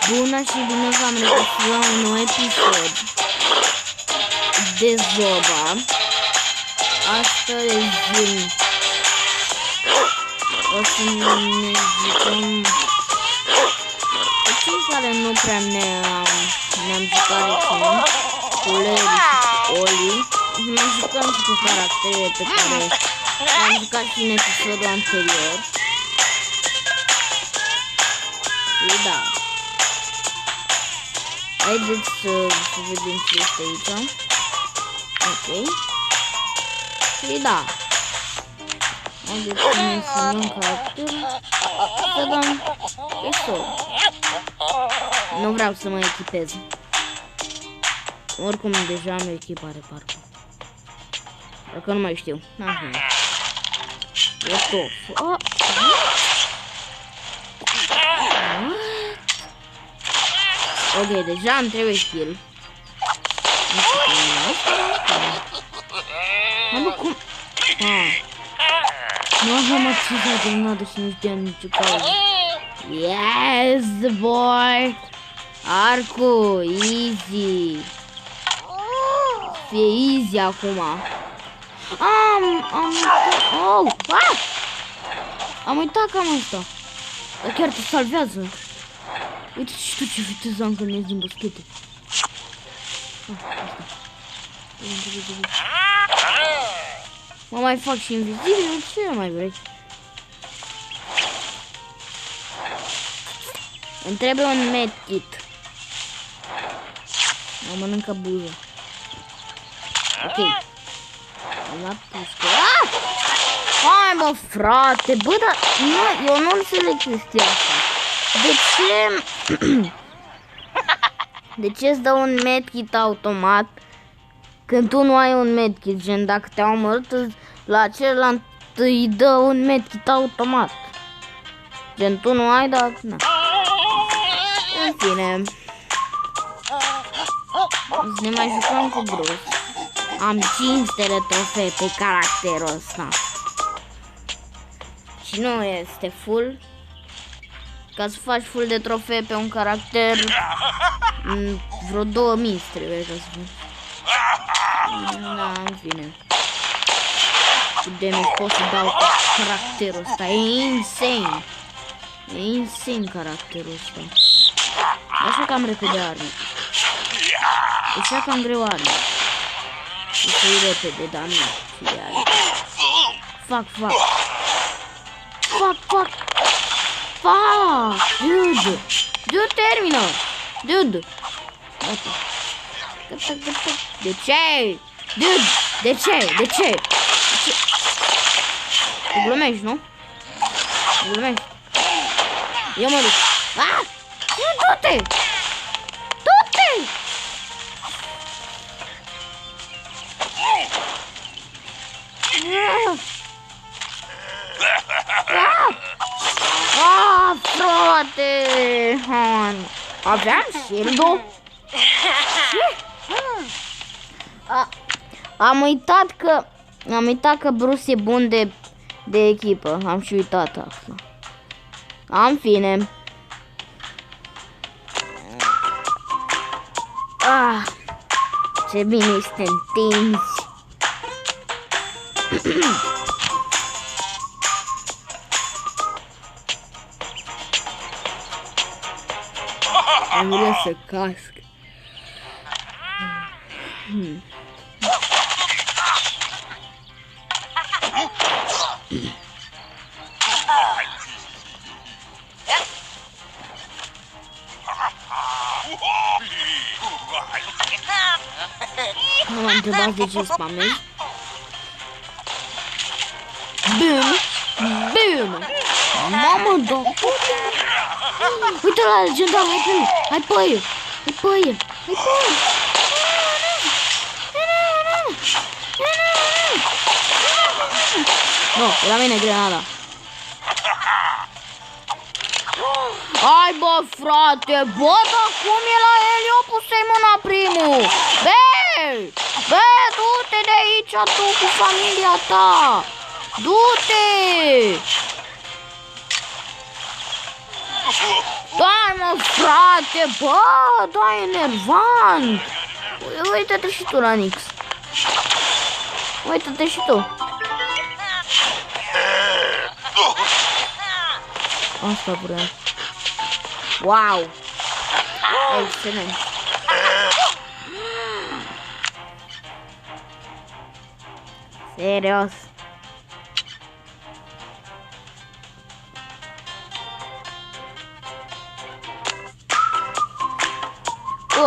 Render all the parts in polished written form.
Bună și bine v-am regăsit la un nou episod de Zoba. Astăzi o să ne jucăm cei care nu prea ne-am jucat recent, cu Larry și Oli. O să ne jucăm și cu caractere pe care le-am jucat și în episodul anterior. Și da, haideți să vedem ce este aici. Ok. Și da, haideți să ne însemnăm caracterul, să dăm episod. Nu vreau să mă echipez. Oricum deja am o echipare, parcă. Parcă nu mai știu. E tof. Ok, deja îmi trebuie skill. Mă, cum? Nu avem acces de nada și nu știam nicio cauză. Yes, boy! Arcu, easy! Fie easy acum. Am uitat cam asta. Dar chiar te salvează. Uite și tu ce viteză am când ies din boschete. Mă mai fac și invizibil, ce mai vrei? Îmi trebuie un medkit. Mă mănâncă buză. Ok. Am luat pușcă. Hai mă frate, bă, dar nu, eu nu înțeleg chestia asta. De ce îți dă un medkit automat când tu nu ai un medkit? Gen, dacă te-au omorât, la celălalt îi dă un medkit automat. Gen, tu nu ai, dar... Na. În fine. Să ne mai jucăm cu Bruce. Am 500 de trofee pe caracterul ăsta. Și nu este full. Ca să faci full de trofee pe un caracter, vreo 2000 trebuie ca să faci. Da, în fine. Cât de mult pot să dau cu caracterul ăsta, e insane. E insane caracterul ăsta. Așa cam repede arme. Așa cam greu arme. Și repede, dar nu. Fuck. Dude! Dude, termină! Dude! Gata. De ce? Dude! De ce? Tu glumești, nu? Glumești. Eu mă duc. Du-te! Du-te! Frate! Aveam shield-ul? Am uitat că Bruce e bun de echipă. Am și uitat asta. În fine. Ce bine este întinzi. Am vrea să casc. Nu m-am întrebat de ce spamezi. Bum! Mamă, da! Uite la legendar, hai pe el! Nu, la mine grenada. Hai bă, frate, bă, dar cum e la el? Eu pus-i mâna primul. Bă, du-te de aici tu cu familia ta. Du-te! Dai mă, frate, bă, dai enervant. Uită-te și tu la Nix. Uită-te și tu. Asta vreau. Wow. Excelent. Serios.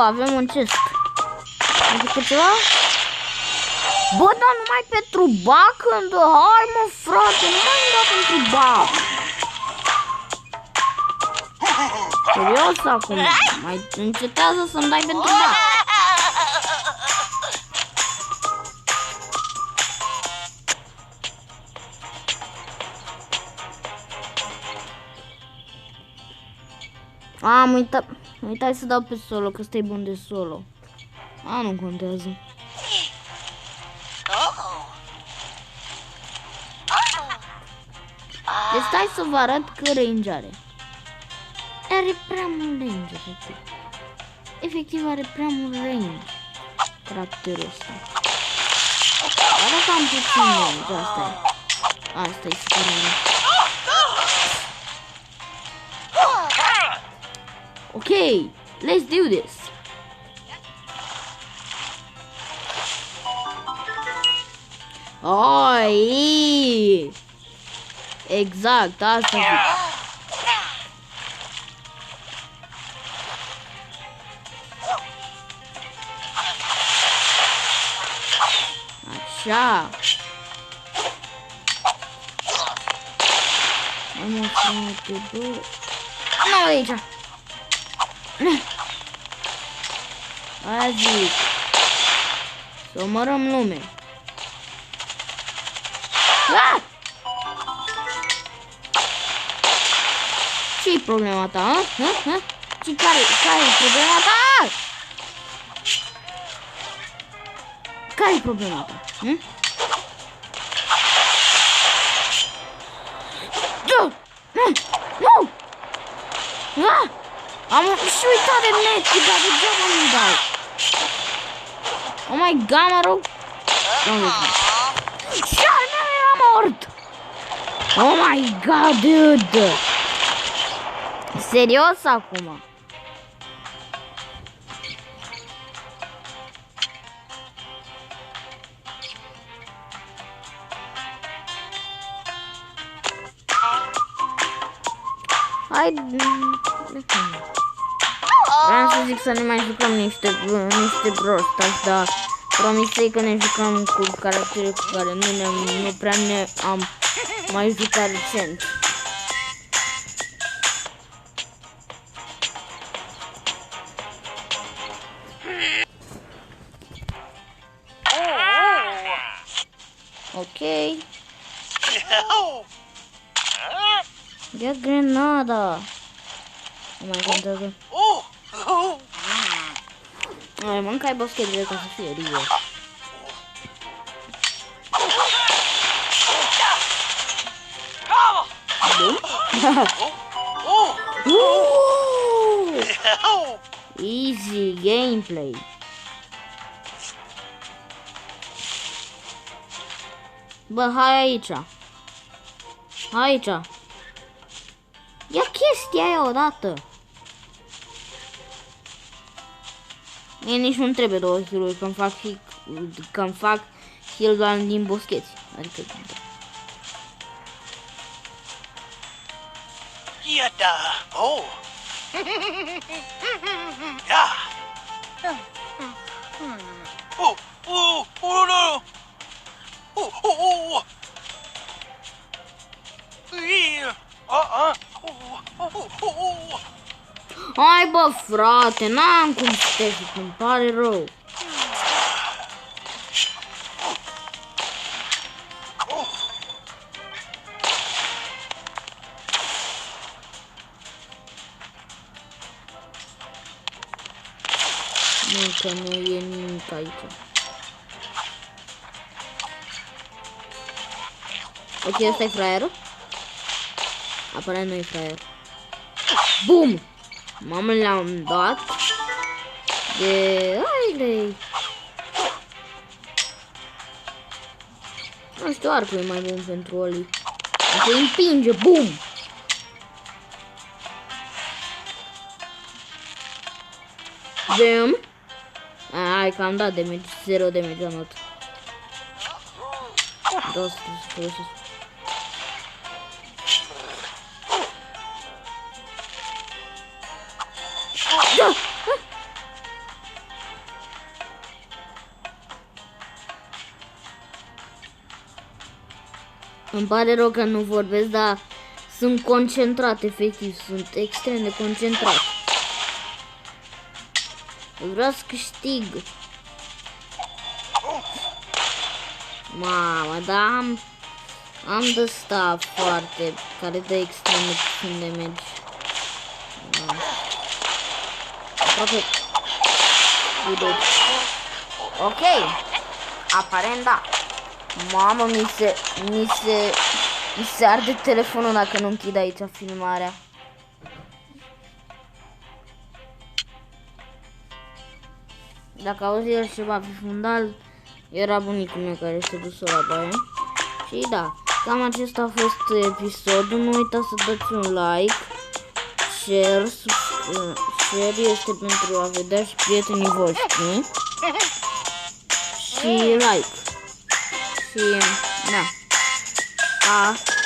Avem un chest. Adică ceva? Bă, dar numai pentru bac când... Hai mă, frate, nu mai îmi da pentru bac. Serios acum. Mai încetează să-mi dai pentru bac. Am uitat. Uitai să dau pe solo, că ăsta-i bun de solo. Nu contează. Deci stai să vă arăt că range are. Are prea mult range, efectiv. Efectiv are prea mult range caracterul ăsta. Are cam puțin range, asta e. Asta e supărare. Okay, let's do this. Oi! Exact, asta zic. Așa. Am o frate, bă. Nu aici. Aia zic. Să omorăm lume. Ce-i problema ta, a? Care-i problema ta? Care-i problema ta? Nu! Am și uitat de net, dar degeaba nu-mi dau. Oh my god, mă rog. Și era mort. Oh my god, dude. Serios acum? Hai, vreau să zic să ne mai jucăm niște Brawl Stars, dar promisei că ne jucăm cu caractere cu care nu prea ne am mai jucat recent. Ok. Ia grenada. Nu mai contează. Ai, mâncai boschetele ca să fie rie. Easy gameplay. Bă, hai aici. Aici. Ia chestia aia odată. Mie nici nu-mi trebuie 2 heal-uri când fac heal doar din boscheți. Adică... Iată! Oh! Ja! Nu! Hai bă, frate, n-am cum să te zic, îmi pare rău. Nu, că nu e nimic aici. Ok, ăsta e fraierul? Aparent nu e fraier. Bum! Mamă, le-am dat de ailei. Nu știu, arcul e mai bun pentru Oli. Se împinge, bum! Bam! Hai că am dat damage, 0 damage am dat. Da, să folosesc. Da! Îmi pare rău că nu vorbesc, dar sunt concentrat, efectiv, sunt extrem de concentrat. Vreau să câștig. Mamă, dar am de staff foarte, care dă extrem de puțin de mergi. Aproape. Ok. Aparent da. Mamă, mi se arde telefonul dacă nu închid aici filmarea. Dacă auzi el ceva pe fundal, era bunicul meu care se dus la baie. Și da, cam acesta a fost episodul. Nu uitați să dați un like, share este pentru a vedea și prietenii voștri. Și like. Și da. Pa!